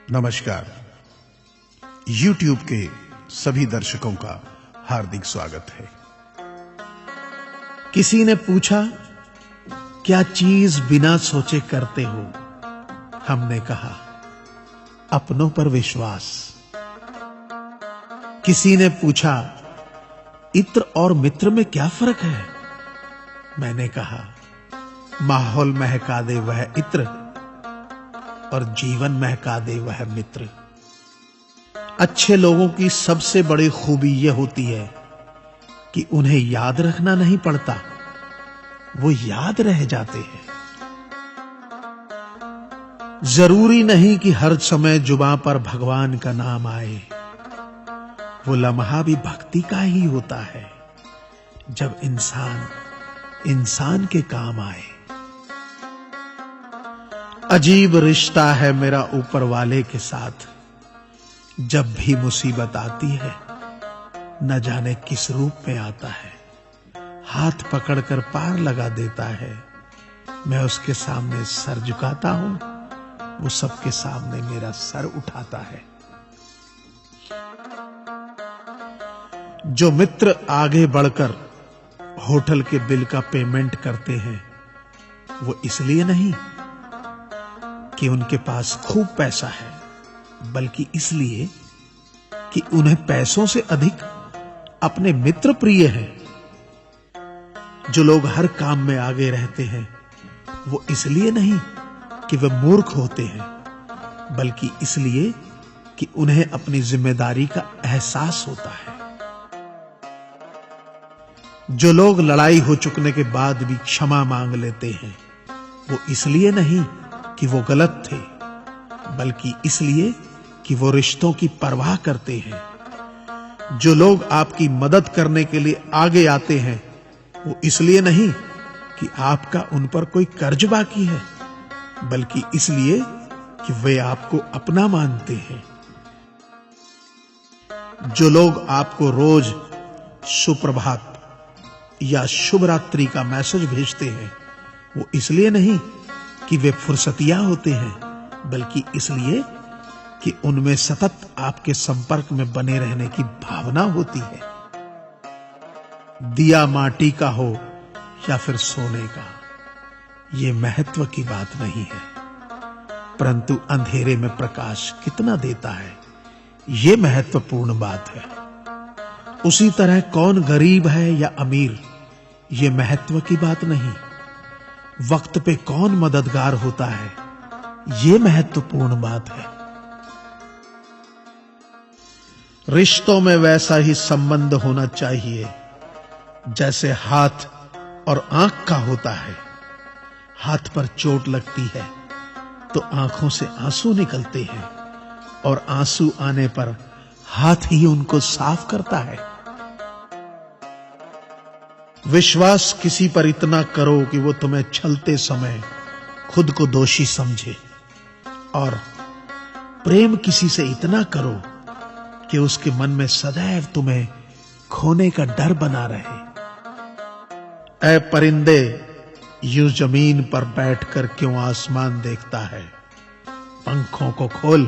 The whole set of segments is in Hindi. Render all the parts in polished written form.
नमस्कार। YouTube के सभी दर्शकों का हार्दिक स्वागत है। किसी ने पूछा, क्या चीज बिना सोचे करते हो? हमने कहा, अपनों पर विश्वास। किसी ने पूछा, इत्र और मित्र में क्या फर्क है? मैंने कहा, माहौल महका दे वह इत्र और जीवन महका दे वह मित्र। अच्छे लोगों की सबसे बड़ी खूबी यह होती है कि उन्हें याद रखना नहीं पड़ता, वो याद रह जाते हैं। जरूरी नहीं कि हर समय जुबां पर भगवान का नाम आए, वो लम्हा भी भक्ति का ही होता है जब इंसान इंसान के काम आए। अजीब रिश्ता है मेरा ऊपर वाले के साथ, जब भी मुसीबत आती है न जाने किस रूप में आता है, हाथ पकड़कर पार लगा देता है। मैं उसके सामने सर झुकाता हूं, वो सबके सामने मेरा सर उठाता है। जो मित्र आगे बढ़कर होटल के बिल का पेमेंट करते हैं, वो इसलिए नहीं कि उनके पास खूब पैसा है, बल्कि इसलिए कि उन्हें पैसों से अधिक अपने मित्र प्रिय हैं। जो लोग हर काम में आगे रहते हैं, वो इसलिए नहीं कि वे मूर्ख होते हैं, बल्कि इसलिए कि उन्हें अपनी जिम्मेदारी का एहसास होता है। जो लोग लड़ाई हो चुकने के बाद भी क्षमा मांग लेते हैं, वो इसलिए नहीं कि वो गलत थे, बल्कि इसलिए कि वो रिश्तों की परवाह करते हैं। जो लोग आपकी मदद करने के लिए आगे आते हैं, वो इसलिए नहीं कि आपका उन पर कोई कर्ज बाकी है, बल्कि इसलिए कि वे आपको अपना मानते हैं। जो लोग आपको रोज सुप्रभात या शुभ रात्रि का मैसेज भेजते हैं, वो इसलिए नहीं कि वे फुर्सतिया होते हैं, बल्कि इसलिए कि उनमें सतत आपके संपर्क में बने रहने की भावना होती है। दिया माटी का हो या फिर सोने का, यह महत्व की बात नहीं है, परंतु अंधेरे में प्रकाश कितना देता है, यह महत्वपूर्ण बात है। उसी तरह कौन गरीब है या अमीर, यह महत्व की बात नहीं। वक्त पे कौन मददगार होता है, यह महत्वपूर्ण बात है। रिश्तों में वैसा ही संबंध होना चाहिए जैसे हाथ और आंख का होता है। हाथ पर चोट लगती है तो आंखों से आंसू निकलते हैं, और आंसू आने पर हाथ ही उनको साफ करता है। विश्वास किसी पर इतना करो कि वो तुम्हें छलते समय खुद को दोषी समझे, और प्रेम किसी से इतना करो कि उसके मन में सदैव तुम्हें खोने का डर बना रहे। ऐ परिंदे, यूं जमीन पर बैठकर क्यों आसमान देखता है? पंखों को खोल,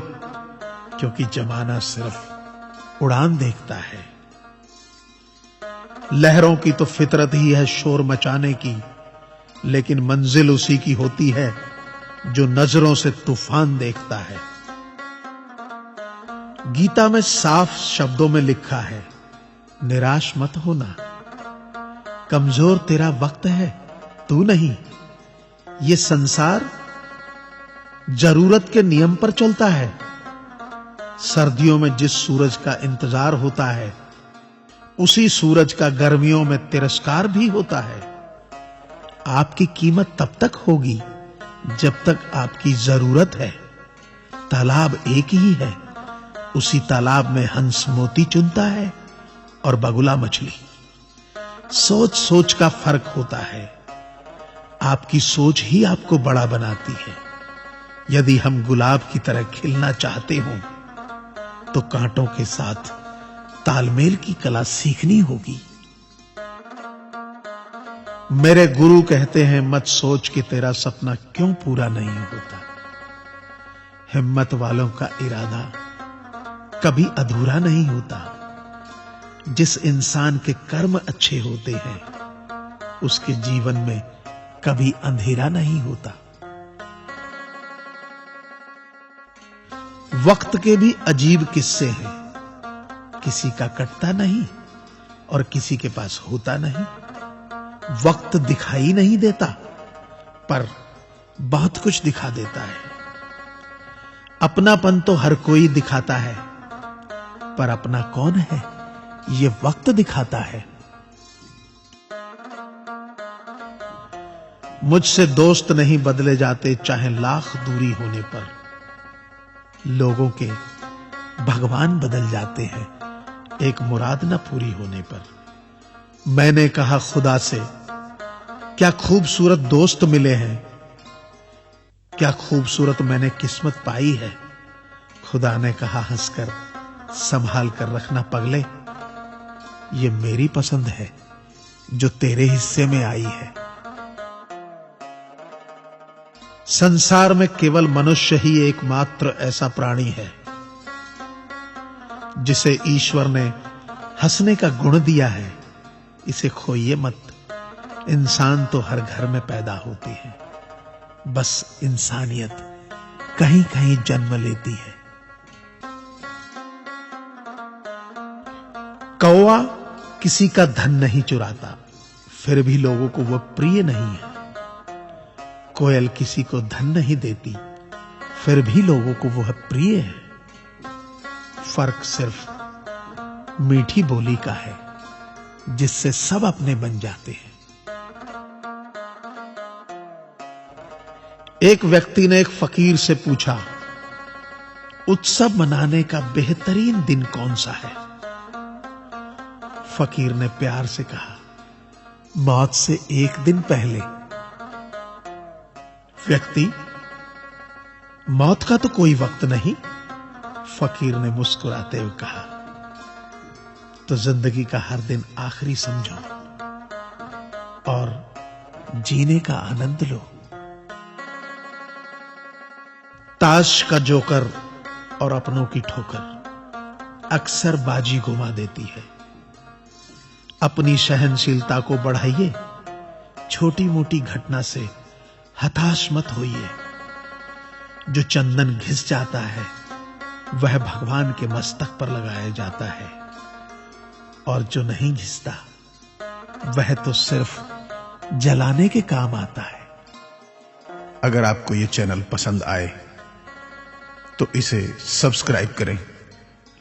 क्योंकि जमाना सिर्फ उड़ान देखता है। लहरों की तो फितरत ही है शोर मचाने की, लेकिन मंजिल उसी की होती है जो नजरों से तूफान देखता है। गीता में साफ शब्दों में लिखा है, निराश मत होना, कमजोर तेरा वक्त है, तू नहीं। ये संसार जरूरत के नियम पर चलता है। सर्दियों में जिस सूरज का इंतजार होता है, उसी सूरज का गर्मियों में तिरस्कार भी होता है। आपकी कीमत तब तक होगी जब तक आपकी जरूरत है। तालाब एक ही है, उसी तालाब में हंस मोती चुनता है और बगुला मछली। सोच सोच का फर्क होता है। आपकी सोच ही आपको बड़ा बनाती है। यदि हम गुलाब की तरह खिलना चाहते हो, तो कांटों के साथ तालमेल की कला सीखनी होगी। मेरे गुरु कहते हैं, मत सोच कि तेरा सपना क्यों पूरा नहीं होता। हिम्मत वालों का इरादा कभी अधूरा नहीं होता। जिस इंसान के कर्म अच्छे होते हैं उसके जीवन में कभी अंधेरा नहीं होता। वक्त के भी अजीब किस्से हैं, किसी का कटता नहीं और किसी के पास होता नहीं। वक्त दिखाई नहीं देता पर बहुत कुछ दिखा देता है। अपनापन तो हर कोई दिखाता है पर अपना कौन है ये वक्त दिखाता है। मुझसे दोस्त नहीं बदले जाते चाहे लाख दूरी होने पर, लोगों के भगवान बदल जाते हैं एक मुराद न पूरी होने पर। मैंने कहा खुदा से क्या खूबसूरत दोस्त मिले हैं, क्या खूबसूरत मैंने किस्मत पाई है। खुदा ने कहा हंसकर संभाल कर रखना पगले, ये मेरी पसंद है जो तेरे हिस्से में आई है। संसार में केवल मनुष्य ही एकमात्र ऐसा प्राणी है जिसे ईश्वर ने हंसने का गुण दिया है। इसे खोइए मत। इंसान तो हर घर में पैदा होती है, बस इंसानियत कहीं कहीं जन्म लेती है। कौवा किसी का धन नहीं चुराता, फिर भी लोगों को वह प्रिय नहीं है। कोयल किसी को धन नहीं देती, फिर भी लोगों को वह प्रिय है। फर्क सिर्फ मीठी बोली का है जिससे सब अपने बन जाते हैं। एक व्यक्ति ने एक फकीर से पूछा, उत्सव मनाने का बेहतरीन दिन कौन सा है? फकीर ने प्यार से कहा, मौत से एक दिन पहले। व्यक्ति, मौत का तो कोई वक्त नहीं। फकीर ने मुस्कुराते हुए कहा, तो जिंदगी का हर दिन आखिरी समझो और जीने का आनंद लो। ताश का जोकर और अपनों की ठोकर अक्सर बाजी घुमा देती है। अपनी सहनशीलता को बढ़ाइए, छोटी मोटी घटना से हताश मत होइए। जो चंदन घिस जाता है वह भगवान के मस्तक पर लगाया जाता है और जो नहीं घिसता वह तो सिर्फ जलाने के काम आता है। अगर आपको ये चैनल पसंद आए तो इसे सब्सक्राइब करें,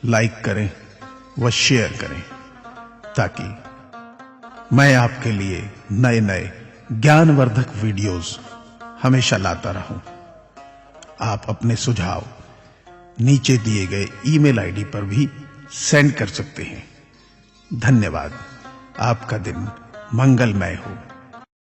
लाइक करें व शेयर करें ताकि मैं आपके लिए नए नए ज्ञानवर्धक वीडियोस हमेशा लाता रहूं। आप अपने सुझाव नीचे दिए गए ईमेल आईडी पर भी सेंड कर सकते हैं। धन्यवाद। आपका दिन मंगलमय हो।